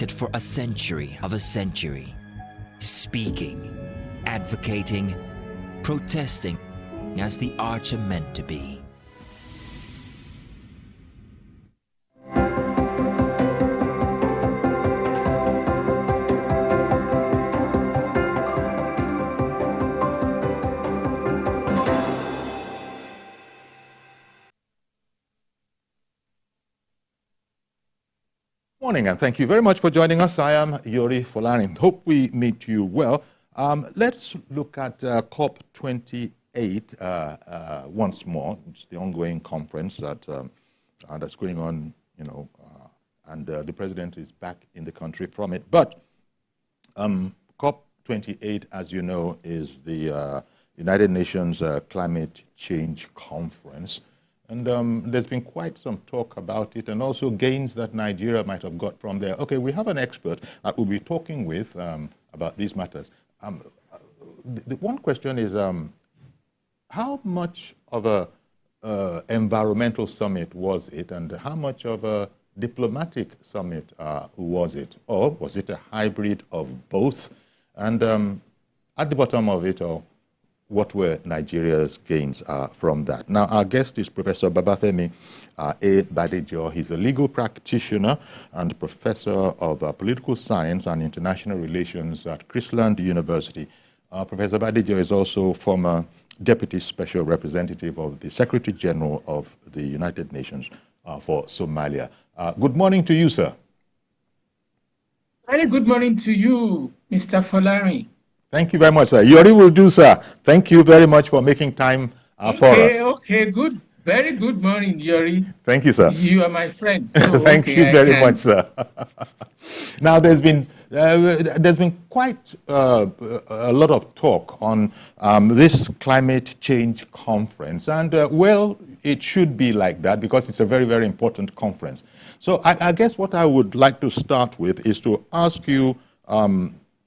for a century of a century, speaking, advocating, protesting as the arts are meant to be. Morning, and thank you very much for joining us. I am Yori Folani. Hope we meet you well. Let's look at COP28 once more. It's the ongoing conference that's going on, and the president is back in the country from it. But COP28, as you know, is the United Nations Climate Change Conference. And there's been quite some talk about it, and also gains that Nigeria might have got from there. Okay, we have an expert that we'll be talking with about these matters. The one question is, how much of a environmental summit was it, and how much of a diplomatic summit was it? Or was it a hybrid of both? And at the bottom of it all, what were Nigeria's gains from that? Now, our guest is Professor Babafemi A. Badejo. He's a legal practitioner and professor of political science and international relations at Chrisland University. Professor Badejo is also former Deputy Special Representative of the Secretary General of the United Nations for Somalia. Good morning to you, sir. Very good morning to you, Mr. Folari. Thank you very much, sir. Yori will do, sir. Thank you very much for making time for us. Okay, good. Very good morning, Yori. Thank you, sir. You are my friend. So, Thank you very much, sir. Now, there's been quite a lot of talk on this climate change conference, and well, it should be like that because it's a very, very important conference. So, I guess what I would like to start with is to ask you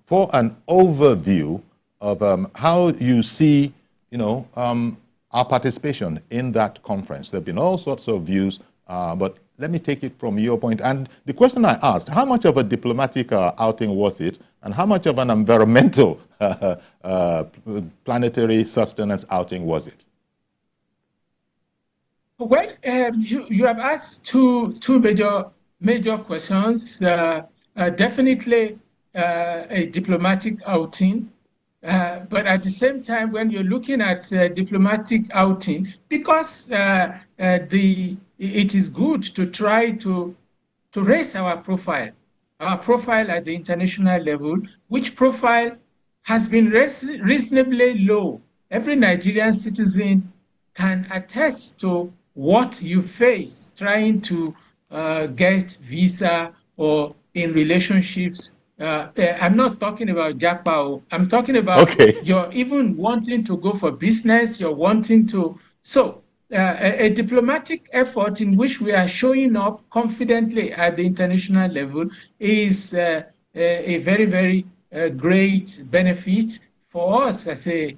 for an overview of how you see, our participation in that conference. There have been all sorts of views, but let me take it from your point. And the question I asked, how much of a diplomatic outing was it, and how much of an environmental planetary sustenance outing was it? Well, you have asked two major questions. Definitely a diplomatic outing, but at the same time, when you're looking at diplomatic outing, because it is good to try to raise our profile at the international level, which profile has been reasonably low. Every Nigerian citizen can attest to what you face trying to get visa or in relationships. I'm not talking about Japa. I'm talking about you're even wanting to go for business. You're wanting to. So a diplomatic effort in which we are showing up confidently at the international level is a very, very great benefit for us as a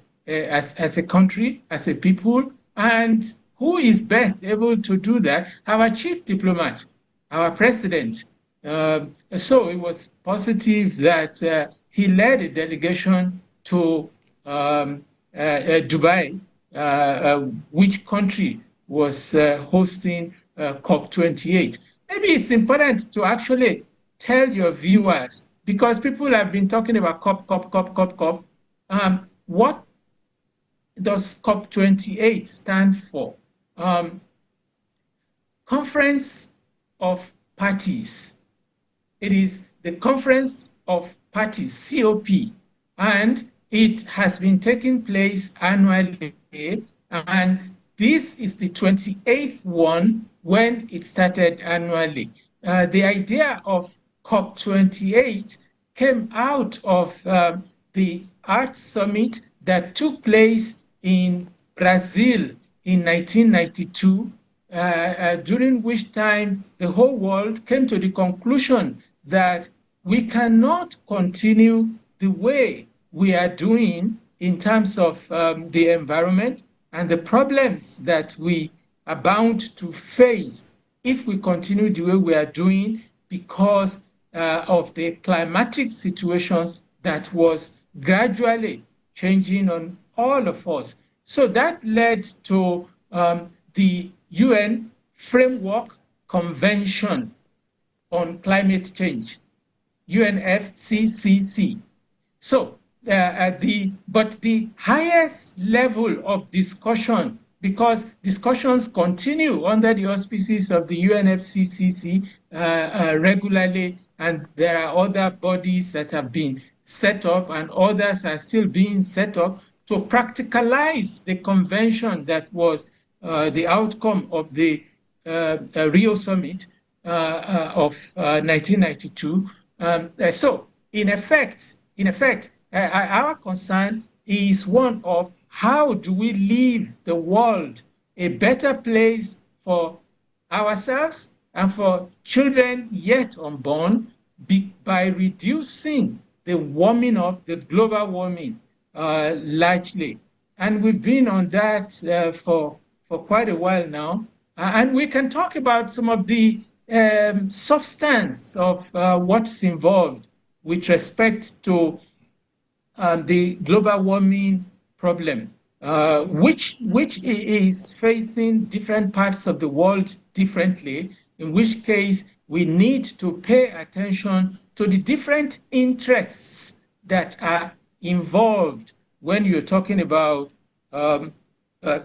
country, as a people. And who is best able to do that? Our chief diplomat, our president. So it was positive that he led a delegation to Dubai, which country was hosting COP28. Maybe it's important to actually tell your viewers, because people have been talking about COP. What does COP28 stand for? Conference of Parties. It is the Conference of Parties, COP, and it has been taking place annually, and this is the 28th one when it started annually. The idea of COP28 came out of the Arts Summit that took place in Brazil in 1992, during which time the whole world came to the conclusion that we cannot continue the way we are doing in terms of the environment and the problems that we are bound to face if we continue the way we are doing, because of the climatic situations that was gradually changing on all of us. So that led to the UN Framework Convention on Climate Change, UNFCCC. So, but the highest level of discussion, because discussions continue under the auspices of the UNFCCC regularly, and there are other bodies that have been set up and others are still being set up to practicalize the convention that was the outcome of the Rio Summit of 1992. So, in effect, our concern is one of how do we leave the world a better place for ourselves and for children yet unborn by reducing the warming of the global warming largely. And we've been on that for quite a while now. And we can talk about some of the substance of what's involved with respect to the global warming problem, which is facing different parts of the world differently, in which case we need to pay attention to the different interests that are involved when you're talking about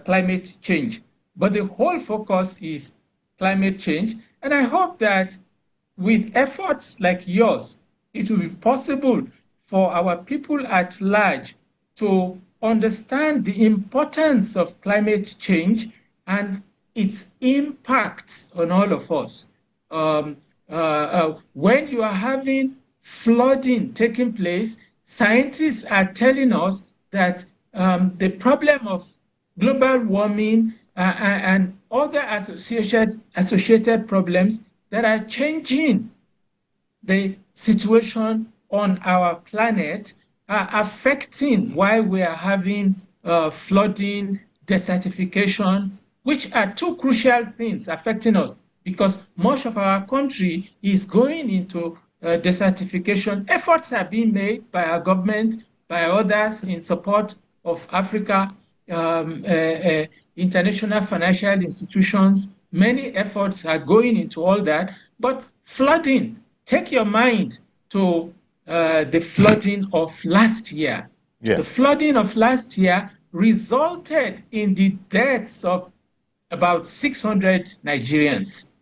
climate change. But the whole focus is climate change. And I hope that with efforts like yours, it will be possible for our people at large to understand the importance of climate change and its impact on all of us. When you are having flooding taking place, scientists are telling us that the problem of global warming and other associated problems that are changing the situation on our planet are affecting why we are having flooding, desertification, which are two crucial things affecting us, because much of our country is going into desertification. Efforts are being made by our government, by others in support of Africa, international financial institutions. Many efforts are going into all that. But flooding, take your mind to the flooding of last year. Yeah. The flooding of last year resulted in the deaths of about 600 Nigerians.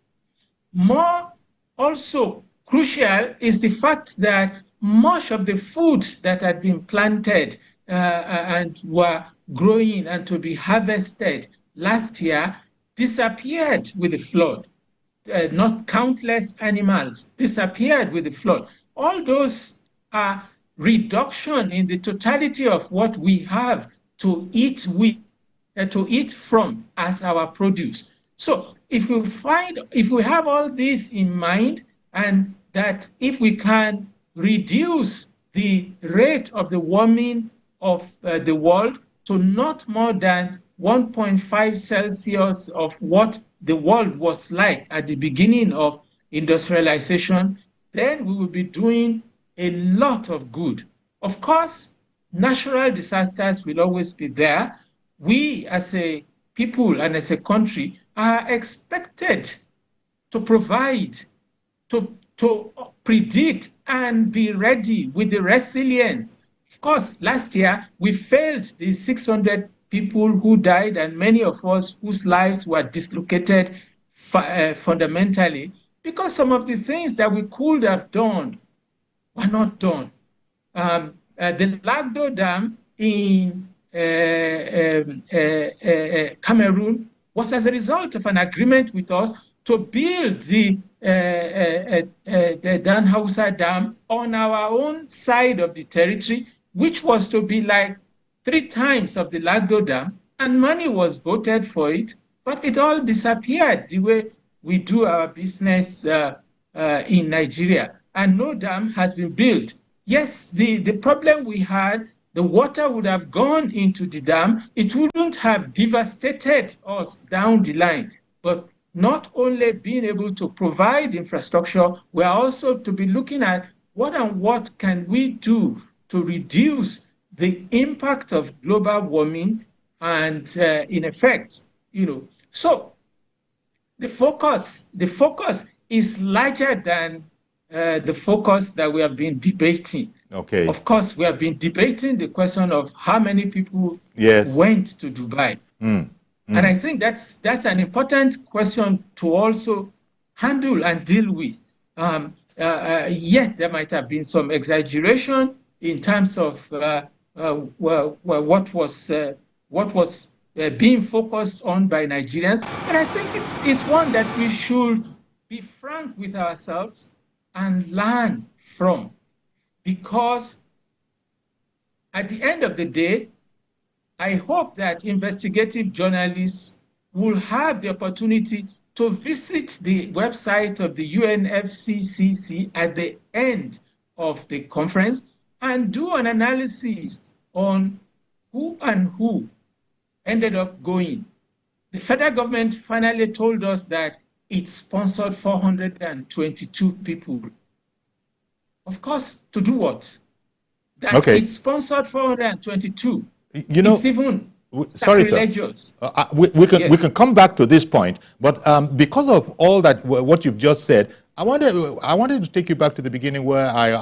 More also crucial is the fact that much of the food that had been planted and were growing and to be harvested last year disappeared with the flood. Not countless animals disappeared with the flood. All those are reduction in the totality of what we have to eat with, to eat from as our produce. So if we have all this in mind, and that if we can reduce the rate of the warming of the world to not more than 1.5 Celsius of what the world was like at the beginning of industrialization, then we will be doing a lot of good. Of course, natural disasters will always be there. We as a people and as a country are expected to provide, to predict and be ready with the resilience. Of course, last year we failed the 600 people who died and many of us whose lives were dislocated fundamentally because some of the things that we could have done were not done. The Lagdo Dam in Cameroon was as a result of an agreement with us to build the Dan Hausa Dam on our own side of the territory, which was to be like 3 times of the Lagdo Dam, and money was voted for it, but it all disappeared the way we do our business in Nigeria, and no dam has been built. Yes, the problem we had, the water would have gone into the dam. It wouldn't have devastated us down the line, but not only being able to provide infrastructure, we are also to be looking at what can we do to reduce the impact of global warming and in effect, so the focus is larger than the focus that we have been debating. Okay. Of course, we have been debating the question of how many people went to Dubai. And I think that's an important question to also handle and deal with. Yes, there might have been some exaggeration in terms of what was being focused on by Nigerians, but I think it's one that we should be frank with ourselves and learn from, because at the end of the day, I hope that investigative journalists will have the opportunity to visit the website of the UNFCCC at the end of the conference and do an analysis on who ended up going. The federal government finally told us that it sponsored 422 people. Of course, to do what? That it sponsored 422. It's even sacrilegious. Sorry, sir. We can come back to this point, but because of all that, what you've just said, I wanted to take you back to the beginning where I